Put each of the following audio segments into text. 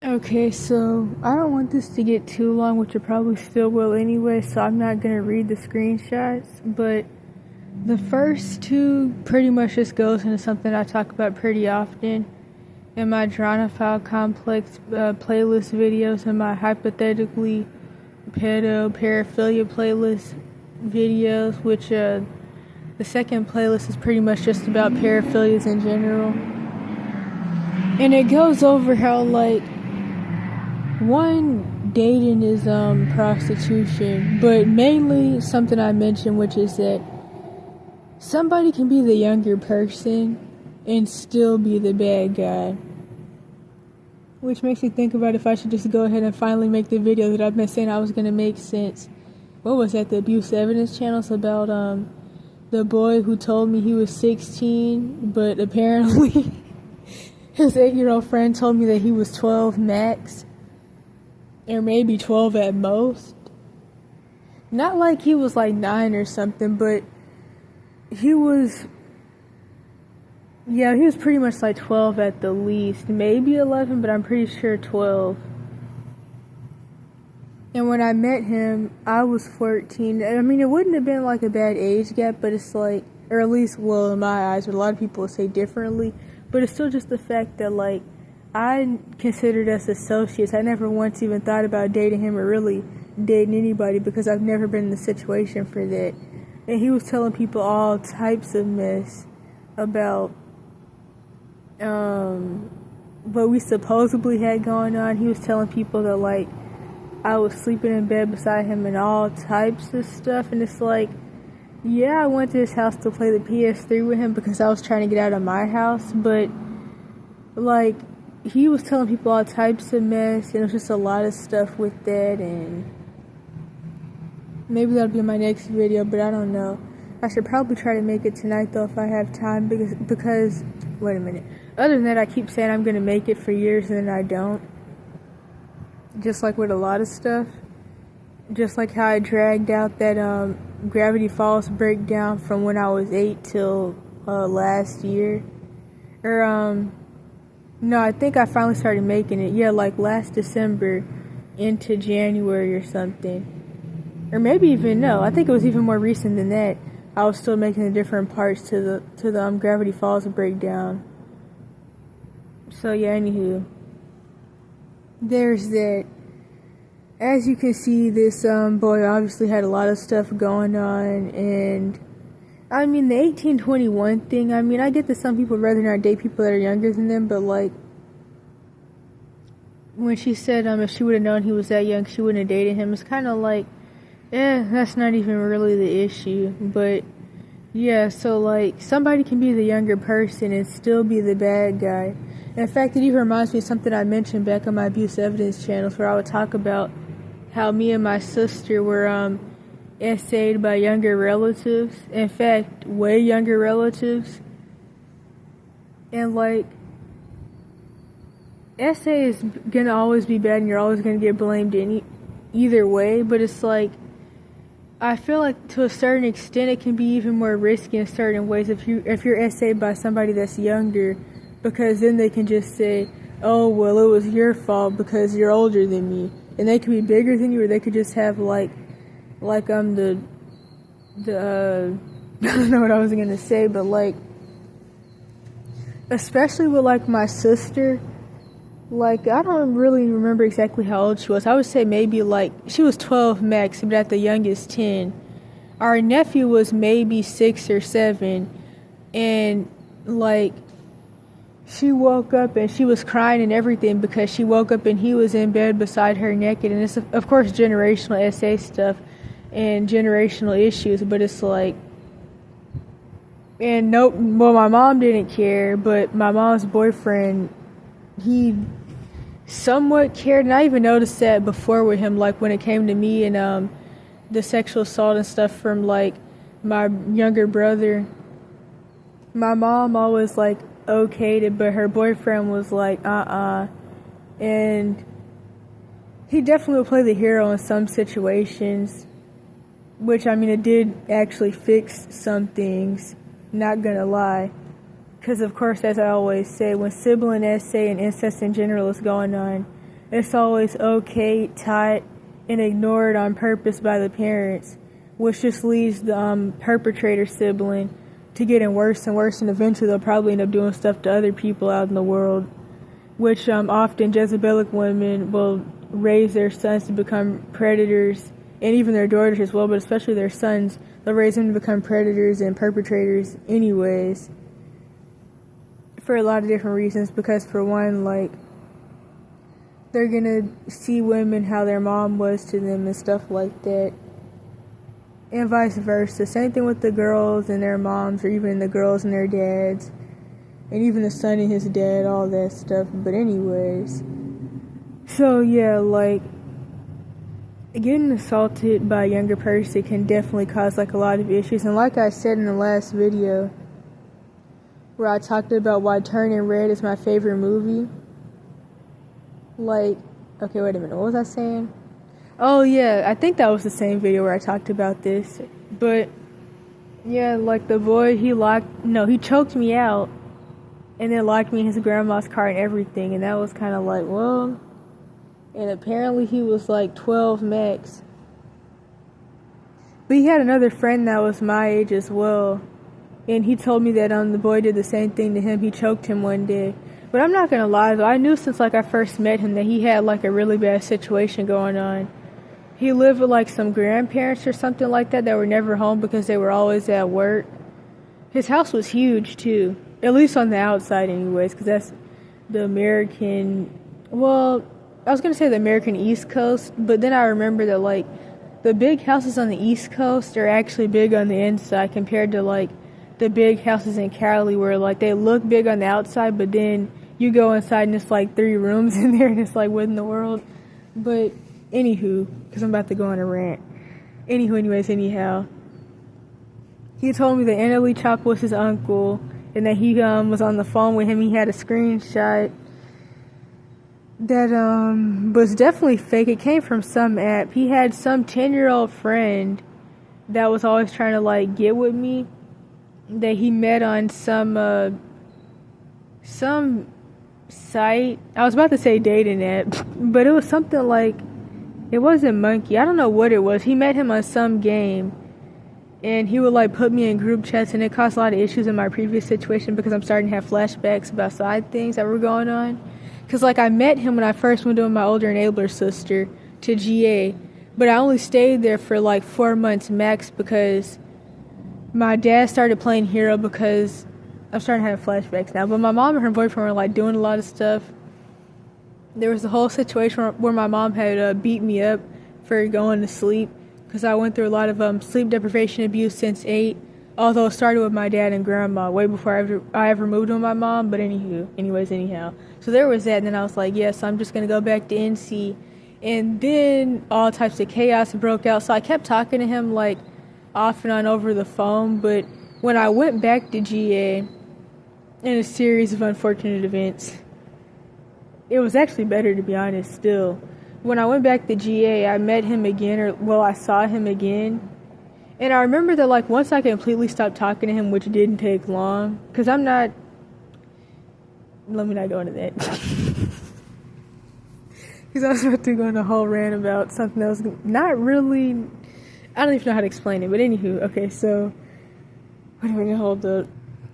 Okay, so I don't want this to get too long, which it probably still will anyway, so I'm not going to read the screenshots, but the first two pretty much just goes into something I talk about pretty often in my Dronophile Complex playlist videos and my hypothetically paraphilia playlist videos, which the second playlist is pretty much just about paraphilias in general. And it goes over how, like, one, dating is prostitution, but mainly something I mentioned, which is that somebody can be the younger person and still be the bad guy. Which makes me think about if I should just go ahead and finally make the video that I've been saying I was going to make since, what was that, the abuse evidence channels about the boy who told me he was 16, but apparently his 8-year-old friend told me that he was 12 max. Or maybe 12 at most. Not like he was like 9 or something, but he was pretty much like 12 at the least. Maybe 11, but I'm pretty sure 12. And when I met him, I was 14. I mean, it wouldn't have been like a bad age gap, but it's like, or at least, well, in my eyes, but a lot of people would say differently. But it's still just the fact that, like, I considered us associates. I never once even thought about dating him or really dating anybody because I've never been in the situation for that. And he was telling people all types of mess about what we supposedly had going on. He was telling people that, like, I was sleeping in bed beside him and all types of stuff. And it's like, yeah, I went to his house to play the PS3 with him because I was trying to get out of my house, but, like, he was telling people all types of mess, and it was just a lot of stuff with that, and maybe that'll be in my next video, but I don't know. I should probably try to make it tonight, though, if I have time, because wait a minute. Other than that, I keep saying I'm going to make it for years, and then I don't. Just like with a lot of stuff. Just like how I dragged out that Gravity Falls breakdown from when I was 8 till last year. Or, no, I think I finally started making it. Yeah, like last December into January or something. Or maybe even, no, I think it was even more recent than that. I was still making the different parts to the Gravity Falls breakdown. So yeah, anywho. There's that. As you can see, this boy obviously had a lot of stuff going on, and I mean, the 18-21 thing, I mean, I get that some people would rather not date people that are younger than them, but, like, when she said if she would have known he was that young, she wouldn't have dated him, it's kind of like, that's not even really the issue. But, yeah, so, like, somebody can be the younger person and still be the bad guy. In fact, it even reminds me of something I mentioned back on my abuse evidence channels, where I would talk about how me and my sister were, essayed by younger relatives, in fact, way younger relatives, and, like, essay is gonna always be bad and you're always gonna get blamed either way, but it's like, I feel like to a certain extent it can be even more risky in certain ways if you're essayed by somebody that's younger, because then they can just say, oh, well, it was your fault because you're older than me, and they could be bigger than you, or they could just have the I don't know what I was gonna say, but, like, especially with, like, my sister, like, I don't really remember exactly how old she was. I would say maybe, like, she was 12 max, but at the youngest 10. Our nephew was maybe 6 or 7, and, like, she woke up and she was crying and everything because she woke up and he was in bed beside her naked, and it's, of course, generational SA stuff and generational issues, but it's like, and nope, well, my mom didn't care, but my mom's boyfriend, he somewhat cared, and I even noticed that before with him, like, when it came to me and the sexual assault and stuff from, like, my younger brother, my mom always, like, okayed it, but her boyfriend was like, and he definitely would play the hero in some situations, which, I mean, it did actually fix some things, not gonna lie. Because, of course, as I always say, when sibling essay and incest in general is going on, it's always okay, taught, and ignored on purpose by the parents, which just leads the perpetrator sibling to getting worse and worse, and eventually they'll probably end up doing stuff to other people out in the world, which often Jezebelic women will raise their sons to become predators, and even their daughters as well, but especially their sons, they'll raise them to become predators and perpetrators anyways, for a lot of different reasons. Because for one, like, they're gonna see women how their mom was to them and stuff like that, and vice versa. Same thing with the girls and their moms, or even the girls and their dads, and even the son and his dad, all that stuff. But anyways, so yeah, like, getting assaulted by a younger person can definitely cause like a lot of issues. And like I said in the last video where I talked about why Turning Red is my favorite movie, like, okay, wait a minute, what was I saying? Oh yeah, I think that was the same video where I talked about this. But yeah, like, the boy, he choked me out and then locked me in his grandma's car and everything, and that was kind of like, well, and apparently he was like 12 max. But he had another friend that was my age as well, and he told me that the boy did the same thing to him. He choked him one day. But I'm not gonna lie though, I knew since like I first met him that he had like a really bad situation going on. He lived with like some grandparents or something like that were never home because they were always at work. His house was huge too, at least on the outside anyways, because that's the American, well, I was gonna say the American East Coast, but then I remember that like the big houses on the East Coast are actually big on the inside compared to like the big houses in Cali, where like they look big on the outside, but then you go inside and it's like 3 rooms in there and it's like, what in the world? But anywho, because I'm about to go on a rant. Anyhow, he told me that Annalie Chop was his uncle, and that he was on the phone with him. He had a screenshot that was definitely fake. It came from some app. He had some 10-year-old friend that was always trying to like get with me, that he met on some site. I was about to say dating app, but it was something like, it wasn't Monkey. I don't know what it was. He met him on some game, and he would like put me in group chats, and it caused a lot of issues in my previous situation because I'm starting to have flashbacks about side things that were going on. Because like I met him when I first moved in with my older enabler sister to GA, but I only stayed there for like 4 months max because my dad started playing Hero, because I'm starting to have flashbacks now. But my mom and her boyfriend were like doing a lot of stuff. There was a whole situation where my mom had beat me up for going to sleep, because I went through a lot of sleep deprivation abuse since 8. Although it started with my dad and grandma way before I ever moved with my mom. But anyhow. So there was that, and then I was like, yes, I'm just going to go back to NC. And then all types of chaos broke out. So I kept talking to him like off and on over the phone. But when I went back to GA, in a series of unfortunate events, it was actually better, to be honest, still. When I went back to GA, I met him again, I saw him again. And I remember that, like, once I completely stopped talking to him, which didn't take long, because let me not go into that. Because I was about to go on a whole rant about something that was not really, I don't even know how to explain it, but anywho, okay, so, wait a minute, hold up.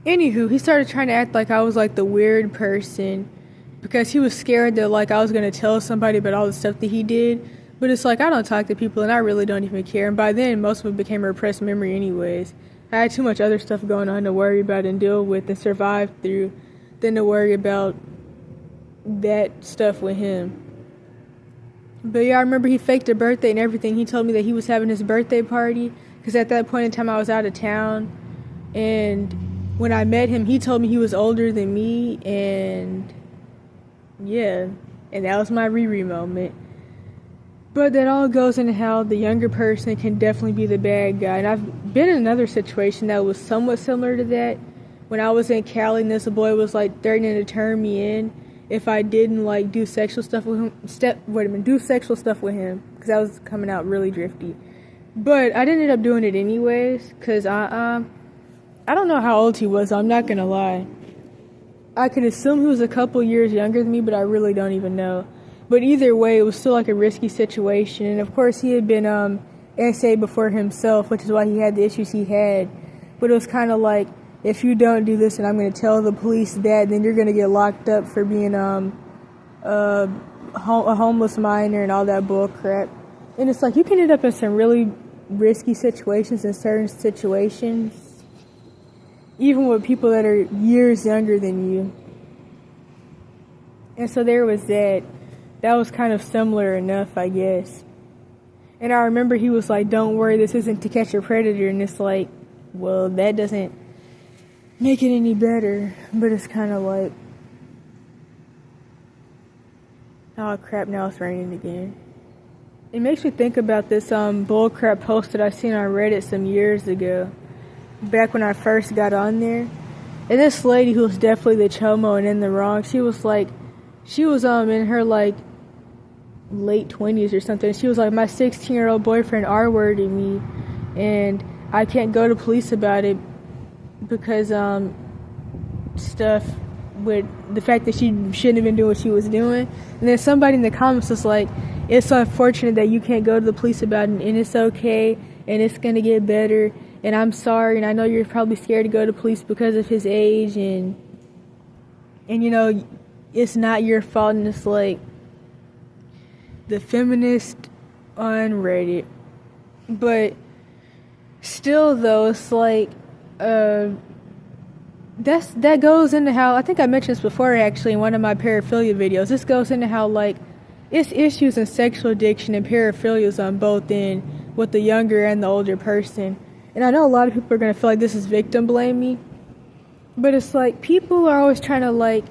Anywho, he started trying to act like I was, like, the weird person, because he was scared that, like, I was going to tell somebody about all the stuff that he did. But it's like, I don't talk to people, and I really don't even care. And by then, most of it became a repressed memory anyways. I had too much other stuff going on to worry about and deal with and survive through than to worry about that stuff with him. But yeah, I remember he faked a birthday and everything. He told me that he was having his birthday party, because at that point in time, I was out of town. And when I met him, he told me he was older than me, and yeah, and that was my RERE moment. But that all goes into how the younger person can definitely be the bad guy. And I've been in another situation that was somewhat similar to that. When I was in Cali, and this boy was like threatening to turn me in if I didn't like do sexual stuff with him. Do sexual stuff with him, because I was coming out really drifty. But I didn't end up doing it anyways, because I don't know how old he was. I'm not gonna lie. I could assume he was a couple years younger than me, but I really don't even know. But either way, it was still like a risky situation. And of course, he had been SA before himself, which is why he had the issues he had. But it was kind of like, if you don't do this and I'm going to tell the police that, then you're going to get locked up for being a homeless minor and all that bull crap. And it's like, you can end up in some really risky situations in certain situations, even with people that are years younger than you. And so there was that. That was kind of similar enough, I guess. And I remember he was like, don't worry, this isn't To Catch a Predator. And it's like, well, that doesn't make it any better. But it's kind of like, oh crap, now it's raining again. It makes me think about this bullcrap post that I seen on Reddit some years ago, back when I first got on there. And this lady, who was definitely the chomo and in the wrong, she was in her like late 20s or something. She was like, my 16-year-old boyfriend R-worded me, and I can't go to police about it because stuff with the fact that she shouldn't have been doing what she was doing. And then somebody in the comments was like, it's unfortunate that you can't go to the police about it, and it's okay, and it's gonna get better, and I'm sorry, and I know you're probably scared to go to police because of his age, and you know, it's not your fault. And it's like, the feminist on Reddit. But still though, it's like that goes into how, I think I mentioned this before actually in one of my paraphilia videos. This goes into how like it's issues in sexual addiction and paraphilias on both end, with the younger and the older person. And I know a lot of people are going to feel like this is victim blaming, but it's like people are always trying to like,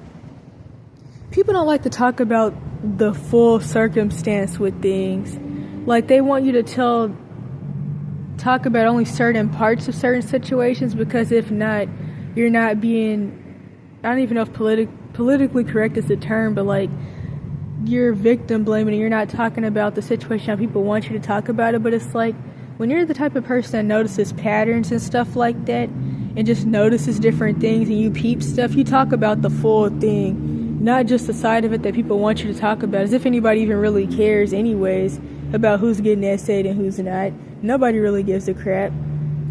people don't like to talk about the full circumstance with things. Like, they want you to talk about only certain parts of certain situations, because if not, you're not being, I don't even know if politically correct is the term, but like, you're victim blaming and you're not talking about the situation how people want you to talk about it. But it's like, when you're the type of person that notices patterns and stuff like that, and just notices different things, and you peep stuff, you talk about the full thing, not just the side of it that people want you to talk about, as if anybody even really cares anyways about who's getting essayed and who's not. Nobody really gives a crap.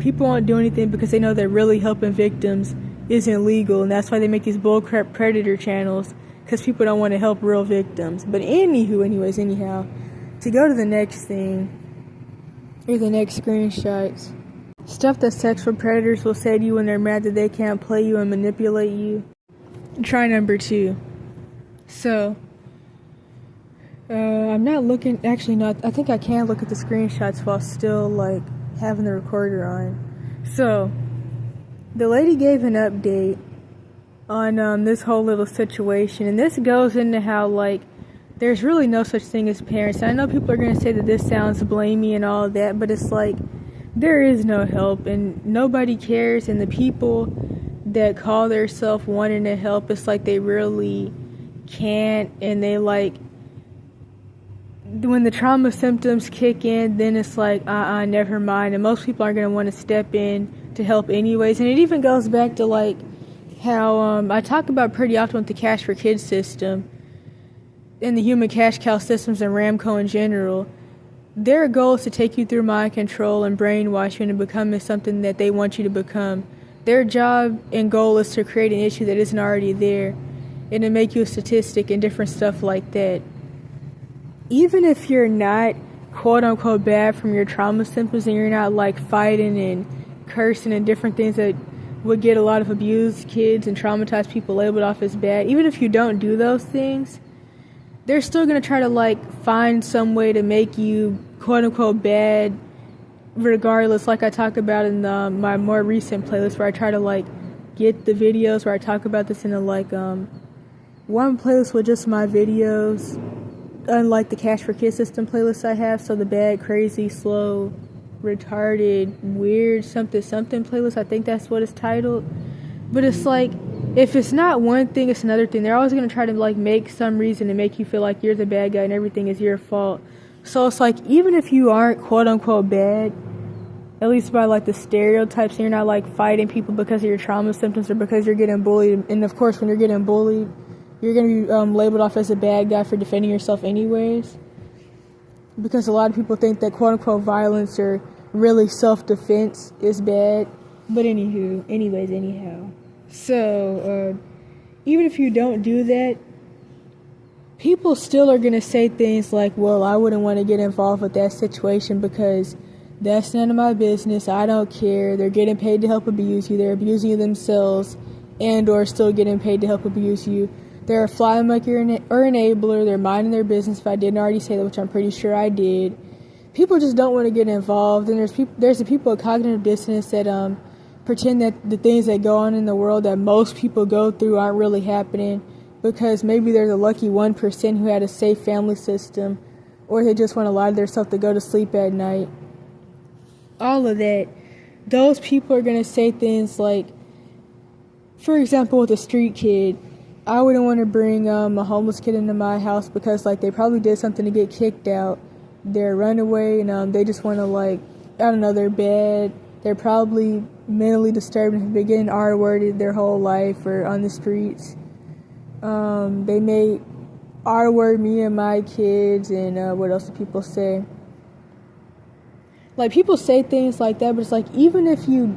People won't do anything because they know that really helping victims isn't legal, and that's why they make these bullcrap predator channels, because people don't want to help real victims. But anyhow, to go to the next thing, or the next screenshots, stuff that sexual predators will say to you when they're mad that they can't play you and manipulate you. Try number 2. So, I'm not looking, actually not, I think I can look at the screenshots while still like having the recorder on. So, the lady gave an update on this whole little situation, and this goes into how like there's really no such thing as parents. And I know people are going to say that this sounds blamey and all that, but it's like, there is no help and nobody cares, and the people that call themselves wanting to help, it's like they really can't, and they like, when the trauma symptoms kick in, then it's like, never mind, and most people aren't going to want to step in to help anyways. And it even goes back to like how I talk about pretty often with the Cash for Kids system and the human cash cow systems and Ramco in general. Their goal is to take you through mind control and brainwash you into becoming something that they want you to become. Their job and goal is to create an issue that isn't already there, and to make you a statistic and different stuff like that. Even if you're not quote-unquote bad from your trauma symptoms, and you're not like fighting and cursing and different things that would get a lot of abused kids and traumatized people labeled off as bad, even if you don't do those things, they're still going to try to like find some way to make you quote-unquote bad regardless. Like I talk about in my more recent playlist, where I try to like get the videos where I talk about this in a like one playlist with just my videos, unlike the Cash for Kids system playlist I have. So the bad, crazy, slow, retarded, weird, something playlist, I think that's what it's titled. But it's like, if it's not one thing, it's another thing. They're always going to try to like make some reason to make you feel like you're the bad guy and everything is your fault. So it's like, even if you aren't quote unquote bad, at least by like the stereotypes, and you're not like fighting people because of your trauma symptoms or because you're getting bullied. And of course, when you're getting bullied, you're going to be labeled off as a bad guy for defending yourself anyways. Because a lot of people think that quote-unquote violence or really self-defense is bad. But anyhow. So, even if you don't do that, people still are going to say things like, well, I wouldn't want to get involved with that situation because that's none of my business. I don't care. They're getting paid to help abuse you. They're abusing you themselves and or still getting paid to help abuse you. They're a fly monkey or enabler. They're minding their business. If I didn't already say that, which I'm pretty sure I did. People just don't want to get involved. And there's the people with cognitive dissonance that pretend that the things that go on in the world that most people go through aren't really happening because maybe they're the lucky 1% who had a safe family system, or they just want to lie to themselves to go to sleep at night. All of that. Those people are going to say things like, for example, with a street kid, I wouldn't want to bring a homeless kid into my house because, like, they probably did something to get kicked out. They're a runaway, and they just want to, like, I don't know, they're bad. They're probably mentally disturbed and have been getting R-worded their whole life or on the streets. They may R-word me and my kids, and what else do people say? Like, people say things like that, but it's like, even if you...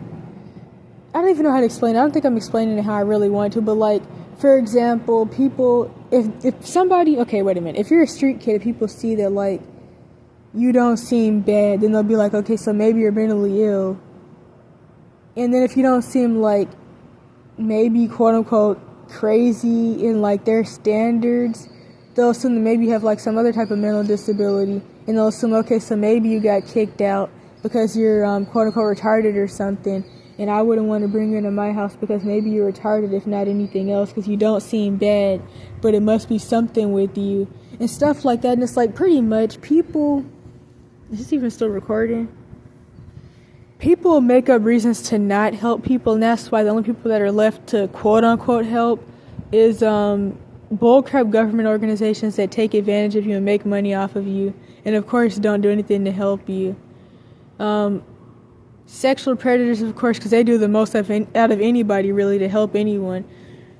I don't even know how to explain it. I don't think I'm explaining it how I really want to, but, like, for example, people, if somebody, okay, wait a minute. If you're a street kid, people see that, like, you don't seem bad, then they'll be like, okay, so maybe you're mentally ill. And then if you don't seem like maybe quote-unquote crazy in, like, their standards, they'll assume that maybe you have, like, some other type of mental disability. And they'll assume, okay, so maybe you got kicked out because you're quote-unquote retarded or something. And I wouldn't want to bring you into my house because maybe you're retarded, if not anything else, because you don't seem bad, but it must be something with you. And stuff like that. And it's like, pretty much people... Is this even still recording? People make up reasons to not help people, and that's why the only people that are left to quote-unquote help is bullcrap government organizations that take advantage of you and make money off of you, and of course don't do anything to help you. Sexual predators, of course, because they do the most out of anybody, really, to help anyone.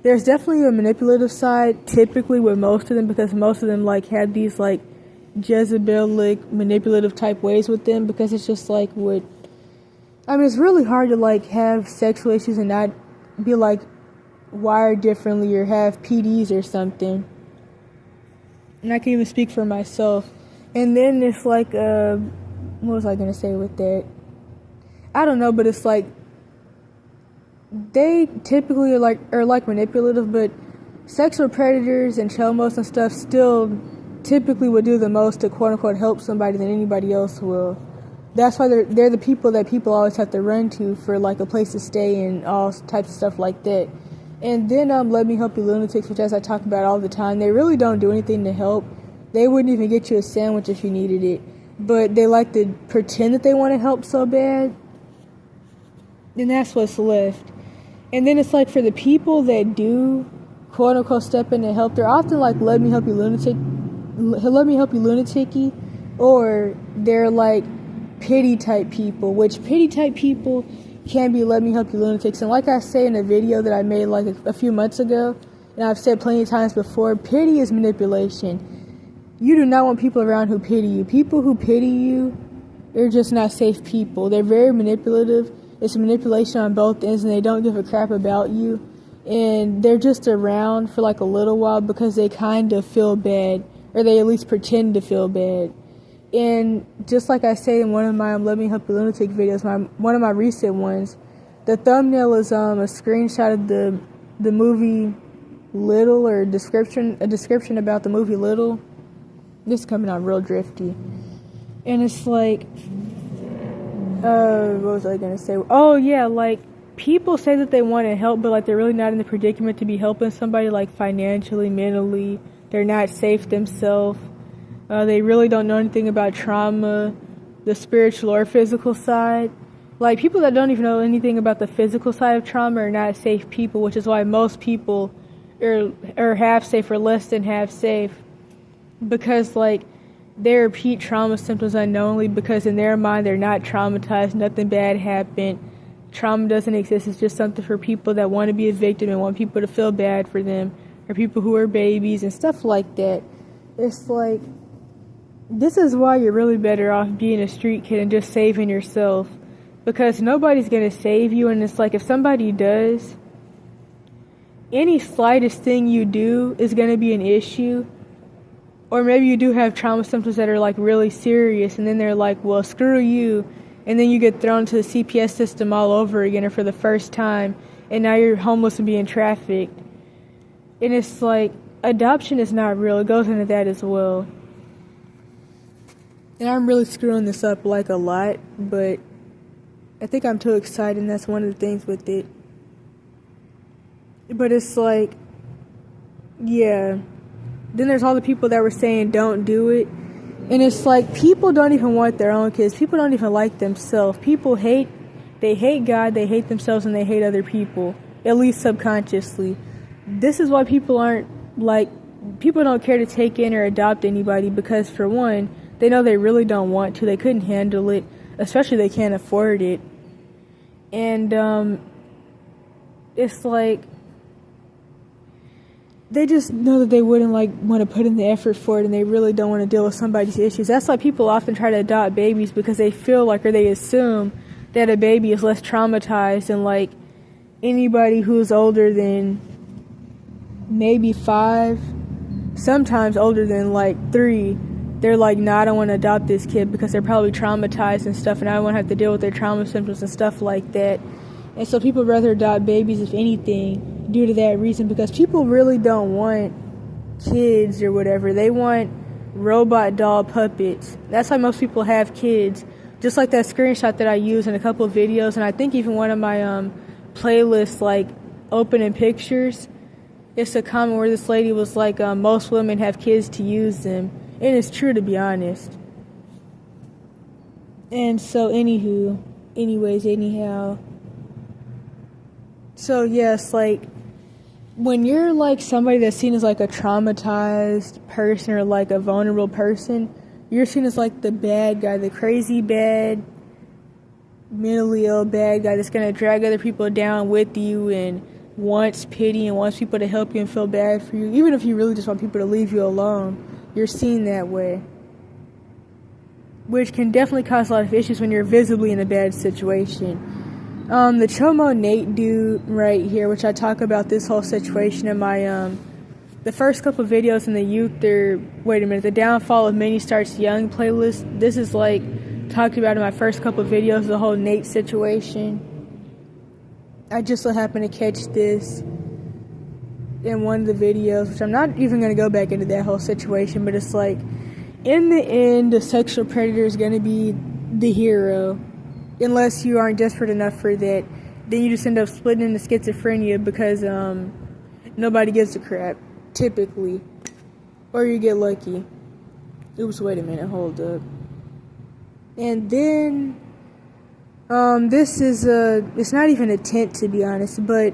There's definitely a manipulative side, typically with most of them, because most of them, like, have these, like, Jezebelic, manipulative type ways with them, because it's just, like, it's really hard to, like, have sexual issues and not be, like, wired differently or have PDs or something. And I can even speak for myself. And then it's, like, what was I going to say with that? I don't know, but it's like they typically are like manipulative, but sexual predators and chomos and stuff still typically would do the most to quote unquote help somebody than anybody else will. That's why they're the people that people always have to run to for, like, a place to stay and all types of stuff like that. And then Let Me Help You Lunatics, which, as I talk about all the time, they really don't do anything to help. They wouldn't even get you a sandwich if you needed it, but they like to pretend that they want to help so bad. And that's what's left. And then it's like, for the people that do quote unquote step in and help, they're often like, let me help you lunatic-y, or they're like pity type people, which pity type people can be let me help you lunatics. And like I say in a video that I made like a few months ago, and I've said plenty of times before, pity is manipulation. You do not want people around who pity you. People who pity you, they're just not safe people. They're very manipulative. It's manipulation on both ends, and they don't give a crap about you. And they're just around for like a little while because they kind of feel bad, or they at least pretend to feel bad. And just like I say in one of my Let Me Help You Lunatic videos, one of my recent ones, the thumbnail is a screenshot of the movie Little, or a description about the movie Little. This is coming out real drifty. And it's like, what was I going to say? Oh, yeah, like, people say that they want to help, but, like, they're really not in the predicament to be helping somebody, like, financially, mentally. They're not safe themselves. They really don't know anything about trauma, the spiritual or physical side. Like, people that don't even know anything about the physical side of trauma are not safe people, which is why most people are half safe or less than half safe. Because, like, they repeat trauma symptoms unknowingly because in their mind they're not traumatized, nothing bad happened. Trauma doesn't exist. It's just something for people that want to be a victim and want people to feel bad for them or people who are babies and stuff like that. It's like, this is why you're really better off being a street kid and just saving yourself, because nobody's going to save you. And it's like, if somebody does, any slightest thing you do is going to be an issue. Or maybe you do have trauma symptoms that are like really serious, and then they're like, well, screw you, and then you get thrown into the CPS system all over again, or for the first time, and now you're homeless and being trafficked. And it's like, adoption is not real. It goes into that as well. And I'm really screwing this up like a lot, but I think I'm too excited, and that's one of the things with it. But it's like, yeah. Then there's all the people that were saying don't do it. And it's like, people don't even want their own kids. People don't even like themselves. They hate God, they hate themselves, and they hate other people. At least subconsciously. This is why people don't care to take in or adopt anybody, because for one, they know they really don't want to. They couldn't handle it, especially they can't afford it. And it's like, they just know that they wouldn't want to put in the effort for it, and they really don't want to deal with somebody's issues. That's why people often try to adopt babies, because they feel like, or they assume that a baby is less traumatized than like anybody who's older than maybe 5, sometimes older than like 3. They're like, nah, I don't want to adopt this kid because they're probably traumatized and stuff, and I don't want to have to deal with their trauma symptoms and stuff like that. And so people rather adopt babies, if anything, due to that reason, because people really don't want kids or whatever. They want robot doll puppets. That's why most people have kids. Just like that screenshot that I used in a couple of videos, and I think even one of my playlists, like opening pictures, it's a comment where this lady was like, most women have kids to use them. And it's true, to be honest. And so, anyhow. So, yes, like, when you're, like, somebody that's seen as, like, a traumatized person or, like, a vulnerable person, you're seen as, like, the bad guy, the crazy bad, mentally ill bad guy that's going to drag other people down with you and wants pity and wants people to help you and feel bad for you. Even if you really just want people to leave you alone, you're seen that way. Which can definitely cause a lot of issues when you're visibly in a bad situation. The Chomo Nate dude right here, which I talk about this whole situation in my, the first couple of videos in the Downfall of Many Starts Young playlist. This is like, talked about in my first couple of videos, the whole Nate situation. I just so happened to catch this in one of the videos, which I'm not even going to go back into that whole situation, but it's like, in the end, the sexual predator is going to be the hero, unless you aren't desperate enough for that. Then you just end up splitting into schizophrenia because nobody gives a crap, typically. Or you get lucky. Oops, wait a minute, hold up. And then, this is it's not even a tent, to be honest, but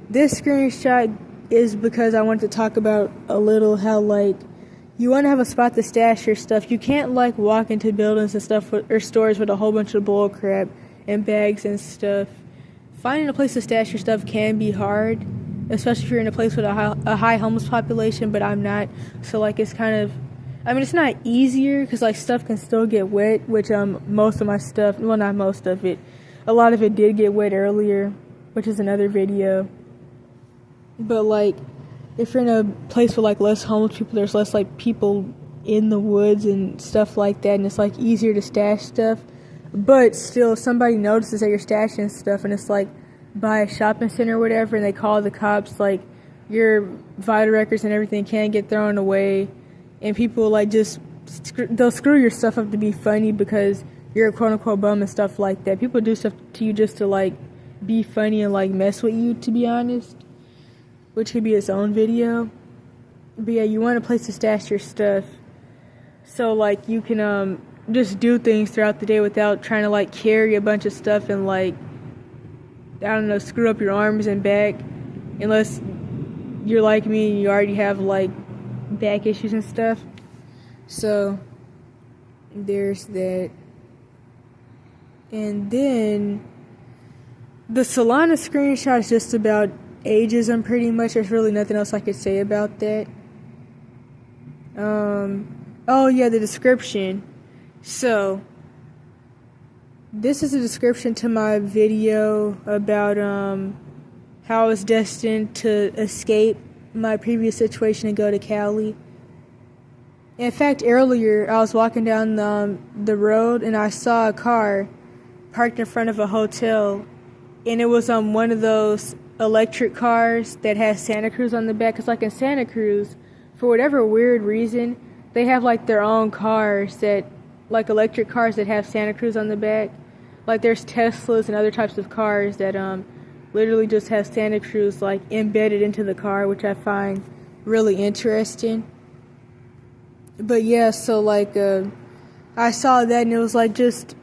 this screenshot is because I wanted to talk about a little how, like, you want to have a spot to stash your stuff. You can't, like, walk into buildings and stuff or stores with a whole bunch of bull crap and bags and stuff. Finding a place to stash your stuff can be hard, especially if you're in a place with a high homeless population, but I'm not. So, like, it's kind of, I mean, it's not easier because, like, stuff can still get wet, which most of my stuff, well, not most of it, a lot of it did get wet earlier, which is another video. But, like, if you're in a place with, like, less homeless people, there's less, like, people in the woods and stuff like that, and it's, like, easier to stash stuff. But still, somebody notices that you're stashing stuff, and it's, like, by a shopping center or whatever, and they call the cops, like, your vital records and everything can get thrown away, and people, like, they'll screw your stuff up to be funny because you're a quote-unquote bum and stuff like that. People do stuff to you just to, like, be funny and, like, mess with you, to be honest. Which could be its own video. But yeah, you want a place to stash your stuff. So, like, you can just do things throughout the day without trying to, like, carry a bunch of stuff and, like, I don't know, screw up your arms and back. Unless you're like me and you already have, like, back issues and stuff. So, there's that. And then, the Solana screenshot is just about ageism pretty much. There's really nothing else I could say about that. Oh yeah, the description. So, this is a description to my video about how I was destined to escape my previous situation and go to Cali. In fact, earlier I was walking down the road and I saw a car parked in front of a hotel, and it was one of those electric cars that has Santa Cruz on the back. It's like in Santa Cruz, for whatever weird reason, they have like their own cars that, like electric cars that have Santa Cruz on the back. Like there's Teslas and other types of cars that literally just have Santa Cruz like embedded into the car, which I find really interesting. But yeah, so like I saw that and it was like just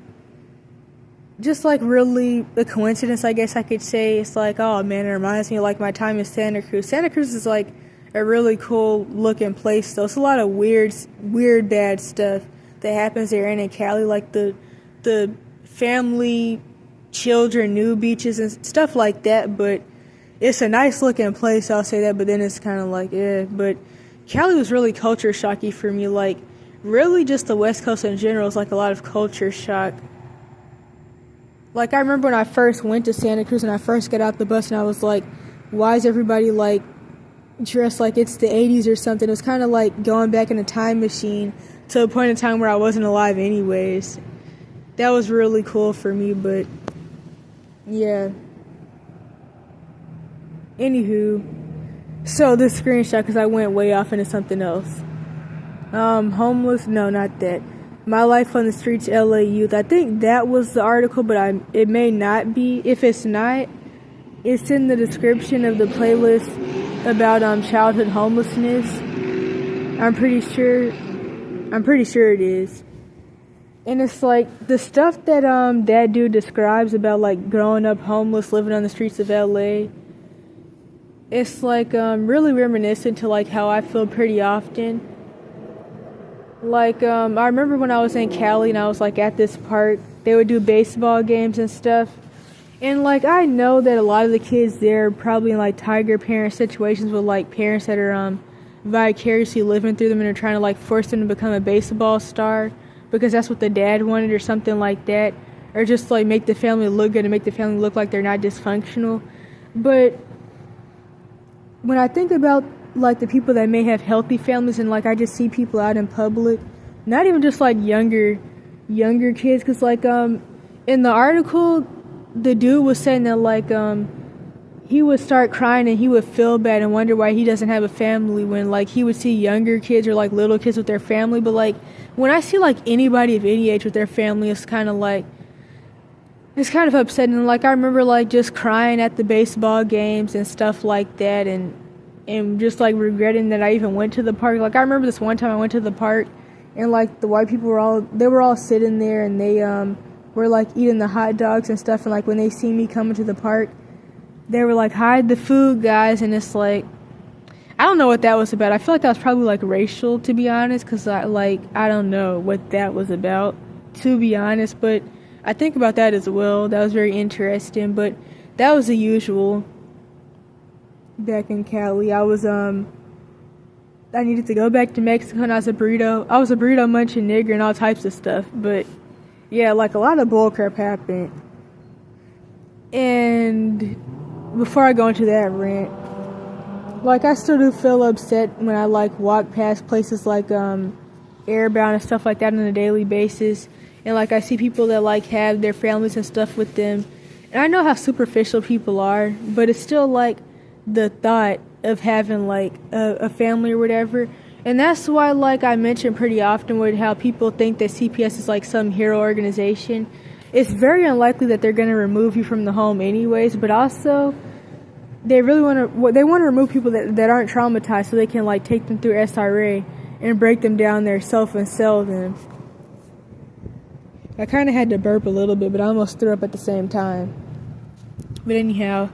like really a coincidence, I guess I could say. It's like, oh man, it reminds me of like my time in Santa Cruz. Santa Cruz is like a really cool looking place though. It's a lot of weird bad stuff that happens there and in Cali, like the family children new beaches and stuff like that. But it's a nice looking place, I'll say that. But then it's kind of like, yeah. But Cali was really culture shocky for me. Like really just the West Coast in general is like a lot of culture shock. Like I remember when I first went to Santa Cruz and I first got out the bus and I was like, why is everybody like dressed like it's the 80s or something? It was kind of like going back in a time machine to a point in time where I wasn't alive anyways. That was really cool for me, but yeah. Anywho, so this screenshot, because I went way off into something else. Homeless? No, not that. My Life on the Streets, LA Youth. I think that was the article, but it may not be. If it's not, it's in the description of the playlist about childhood homelessness. I'm pretty sure it is. And it's like the stuff that that dude describes about like growing up homeless, living on the streets of LA. It's like really reminiscent to like how I feel pretty often. Like I remember when I was in Cali and I was like at this park, they would do baseball games and stuff. And like I know that a lot of the kids there are probably in like tiger parent situations with like parents that are vicariously living through them and are trying to like force them to become a baseball star because that's what the dad wanted or something like that, or just like make the family look good and make the family look like they're not dysfunctional. But when I think about like the people that may have healthy families and like I just see people out in public, not even just like younger kids, because like in the article the dude was saying that like he would start crying and he would feel bad and wonder why he doesn't have a family when like he would see younger kids or like little kids with their family. But like when I see like anybody of any age with their family, it's kind of upsetting. Like I remember like just crying at the baseball games and stuff like that, and just like regretting that I even went to the park. Like I remember this one time I went to the park and like the white people were all sitting there and they were like eating the hot dogs and stuff, and like when they see me coming to the park, they were like, hide the food, guys. And it's like, I don't know what that was about. I feel like that was probably like racial, to be honest, because I don't know what that was about, to be honest. But I think about that as well. That was very interesting. But that was the usual. Back in Cali, I needed to go back to Mexico and I was a burrito munching nigger and all types of stuff. But yeah, like a lot of bullcrap happened. And before I go into that rant, like I still do feel upset when I like walk past places like Airbound and stuff like that on a daily basis, and like I see people that like have their families and stuff with them, and I know how superficial people are, but it's still like the thought of having like a family or whatever. And that's why like I mention pretty often with how people think that CPS is like some hero organization. It's very unlikely that they're going to remove you from the home anyways, but also they really want to remove people that aren't traumatized so they can like take them through SRA and break them down themselves and sell them. I kind of had to burp a little bit, but I almost threw up at the same time. But anyhow,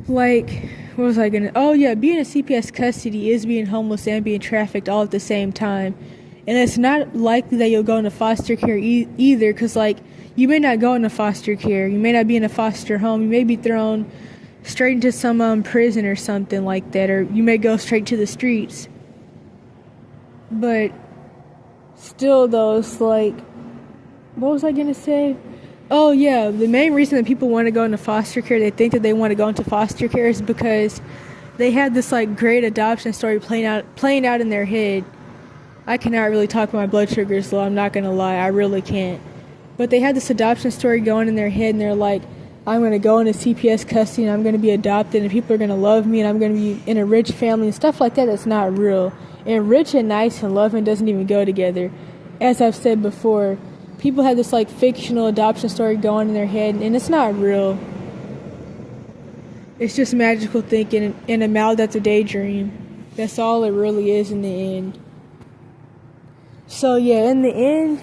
like, what was I gonna... Oh, yeah, being in CPS custody is being homeless and being trafficked all at the same time. And it's not likely that you'll go into foster care either, because, like, you may not go into foster care. You may not be in a foster home. You may be thrown straight into some prison or something like that, or you may go straight to the streets. But still though, it's like, what was I gonna say? Oh yeah, the main reason that people want to go into foster care, they think that they want to go into foster care, is because they have this like great adoption story playing out in their head. I cannot really talk about my blood sugars low, I'm not gonna lie, I really can't. But they had this adoption story going in their head, and they're like, I'm gonna go into CPS custody and I'm gonna be adopted and people are gonna love me and I'm gonna be in a rich family and stuff like that. That's not real. And rich and nice and loving doesn't even go together. As I've said before, people have this like fictional adoption story going in their head, and it's not real. It's just magical thinking and a maladaptive daydream. That's all it really is in the end. So yeah, in the end,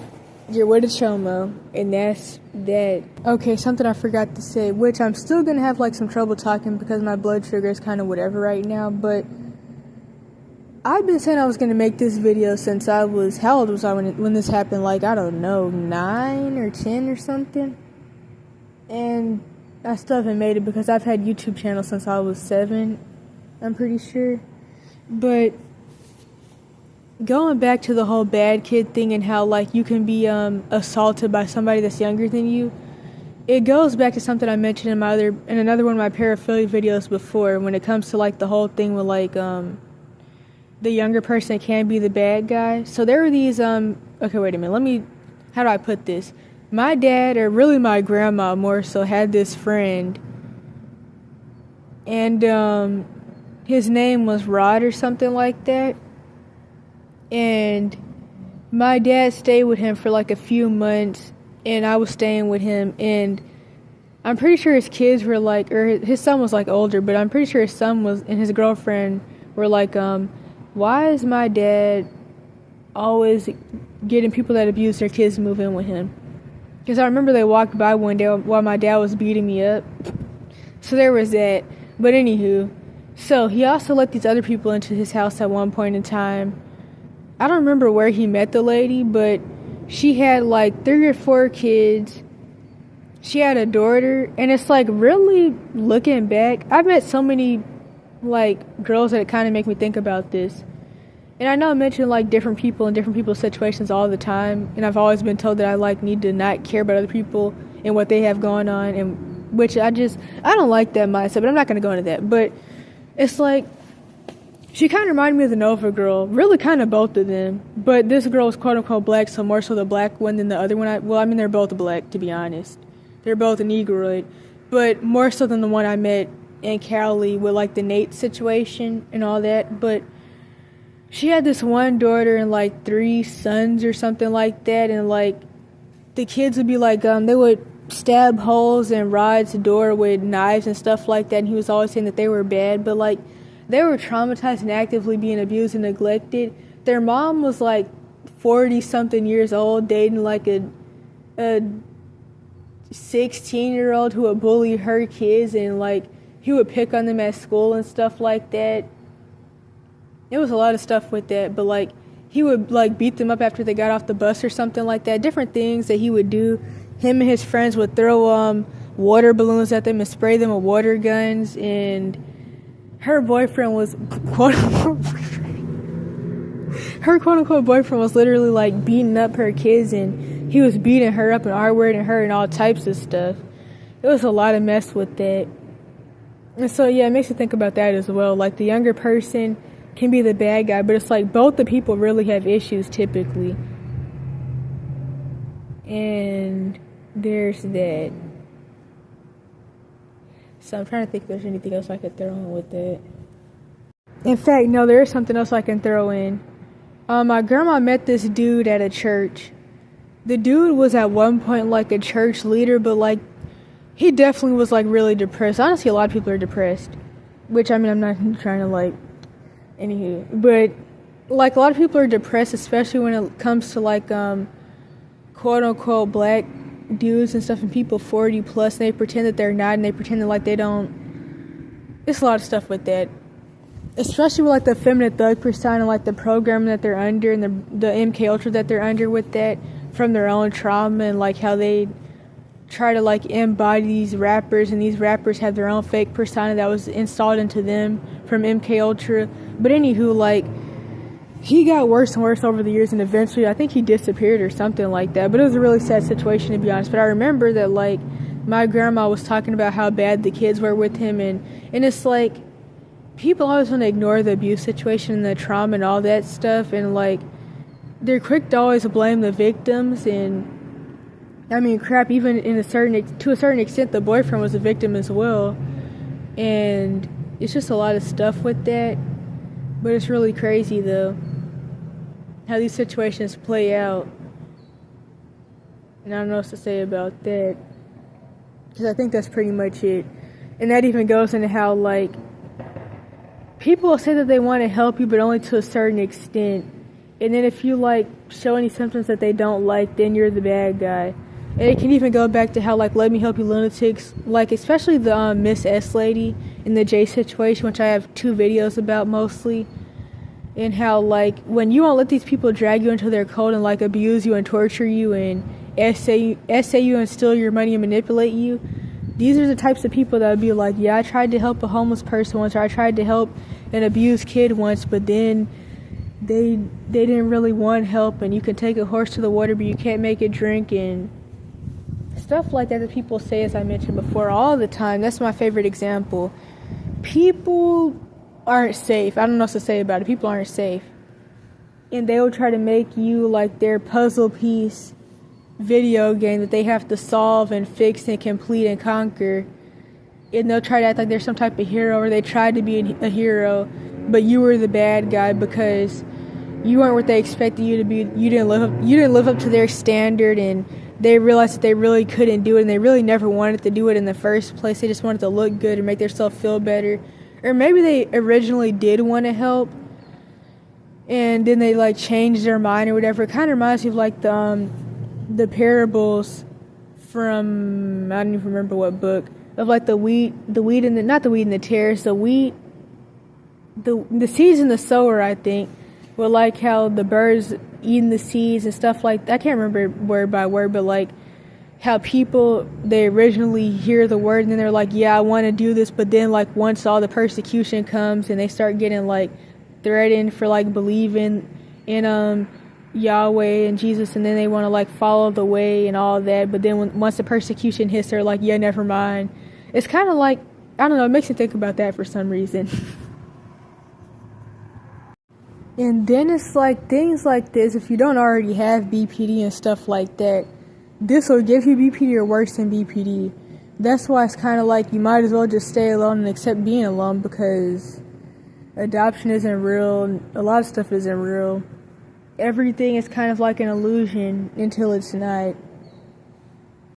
you're with a chomo, and that's that. Okay, something I forgot to say, which I'm still gonna have like some trouble talking because my blood sugar is kind of whatever right now, but I've been saying I was gonna make this video since how old was I when this happened? Like, I don't know, 9 or 10 or something. And I still haven't made it because I've had YouTube channels since I was 7, I'm pretty sure. But going back to the whole bad kid thing and how like you can be assaulted by somebody that's younger than you, it goes back to something I mentioned in another one of my paraphilia videos before, when it comes to like the whole thing with like the younger person can be the bad guy. So there were these okay, wait a minute, how do I put this? My dad, or really my grandma more so, had this friend, and his name was Rod or something like that. And my dad stayed with him for like a few months, and I was staying with him, and I'm pretty sure his kids were like, or his son was like older, but I'm pretty sure his son was, and his girlfriend were like, why is my dad always getting people that abuse their kids to move in with him? Because I remember they walked by one day while my dad was beating me up. So there was that. But anywho, so he also let these other people into his house at one point in time. I don't remember where he met the lady, but she had like 3 or 4 kids. She had a daughter, and it's like, really looking back, I've met so many like girls that kind of make me think about this. And I know I mention like different people and different people's situations all the time, and I've always been told that I like need to not care about other people and what they have going on, and which I don't like that mindset, but I'm not going to go into that. But it's like, she kind of reminded me of the Nova girl, really kind of both of them, but this girl was quote unquote black, so more so the black one than the other one. I mean they're both black, to be honest. They're both a Negroid, but more so than the one I met in Cali with like the Nate situation and all that. But she had this one daughter and like 3 sons or something like that, and like the kids would be like they would stab holes in Rod's door with knives and stuff like that, and he was always saying that they were bad, but like they were traumatized and actively being abused and neglected. Their mom was like 40 something years old, dating like a 16-year-old who would bully her kids, and like he would pick on them at school and stuff like that. It was a lot of stuff with that, but like he would like beat them up after they got off the bus or something like that. Different things that he would do. Him and his friends would throw water balloons at them and spray them with water guns, and her boyfriend was her quote-unquote boyfriend was literally like beating up her kids, and he was beating her up and R-wording her and all types of stuff. It was a lot of mess with that. And so yeah, it makes you think about that as well. Like the younger person can be the bad guy, but it's like both the people really have issues typically. And there's that. So I'm trying to think if there's anything else I could throw in with that. In fact, no, there is something else I can throw in. My grandma met this dude at a church. The dude was at one point like a church leader, but like he definitely was like really depressed. Honestly, a lot of people are depressed, which I mean, I'm not trying to like, anywho, but like a lot of people are depressed, especially when it comes to like quote unquote black dudes and stuff, and people 40 plus, and they pretend that they're not, and they pretend that like they don't. It's a lot of stuff with that, especially with like the feminine thug persona and like the programming that they're under, and the MK Ultra that they're under with that from their own trauma, and like how they try to like embody these rappers, and these rappers have their own fake persona that was installed into them from MK Ultra. But anywho, like, he got worse and worse over the years, and eventually I think he disappeared or something like that. But it was a really sad situation, to be honest. But I remember that, like, my grandma was talking about how bad the kids were with him, and it's like, people always want to ignore the abuse situation and the trauma and all that stuff, and like, they're quick to always blame the victims. And I mean, crap, even to a certain extent, the boyfriend was a victim as well. And it's just a lot of stuff with that. But it's really crazy, though, how these situations play out. And I don't know what to say about that, because I think that's pretty much it. And that even goes into how, like, people will say that they want to help you, but only to a certain extent. And then if you, like, show any symptoms that they don't like, then you're the bad guy. And it can even go back to how, like, let me help you lunatics, like, especially the Miss S lady in the J situation, which I have 2 videos about mostly. And how, like, when you won't let these people drag you into their cult and, like, abuse you and torture you and essay you and steal your money and manipulate you, these are the types of people that would be like, yeah, I tried to help a homeless person once, or I tried to help an abused kid once, but then they didn't really want help, and you can take a horse to the water, but you can't make it drink, and stuff like that people say, as I mentioned before, all the time. That's my favorite example. People aren't safe. I don't know what to say about it. People aren't safe. And they will try to make you like their puzzle piece video game that they have to solve and fix and complete and conquer. And they'll try to act like they're some type of hero, or they tried to be a hero, but you were the bad guy because you weren't what they expected you to be. You didn't live up to their standard, and they realized that they really couldn't do it, and they really never wanted to do it in the first place. They just wanted to look good and make themselves feel better. Or maybe they originally did want to help, and then they like changed their mind or whatever. It kind of reminds me of like the parables from, I don't even remember what book, of like the wheat and the, not the wheat and the tares, the wheat, the seeds and the sower, I think. Well, like how the birds eating the seeds and stuff like that. I can't remember word by word, but like how people, they originally hear the word and then they're like, yeah, I want to do this, but then like once all the persecution comes and they start getting like threatened for like believing in Yahweh and Jesus, and then they want to like follow the way and all that, but then once the persecution hits, they're like, yeah, never mind. It's kind of like, I don't know, it makes me think about that for some reason. And then it's like things like this, if you don't already have BPD and stuff like that, this will give you BPD or worse than BPD. That's why it's kind of like you might as well just stay alone and accept being alone, because adoption isn't real. A lot of stuff isn't real. Everything is kind of like an illusion until it's not.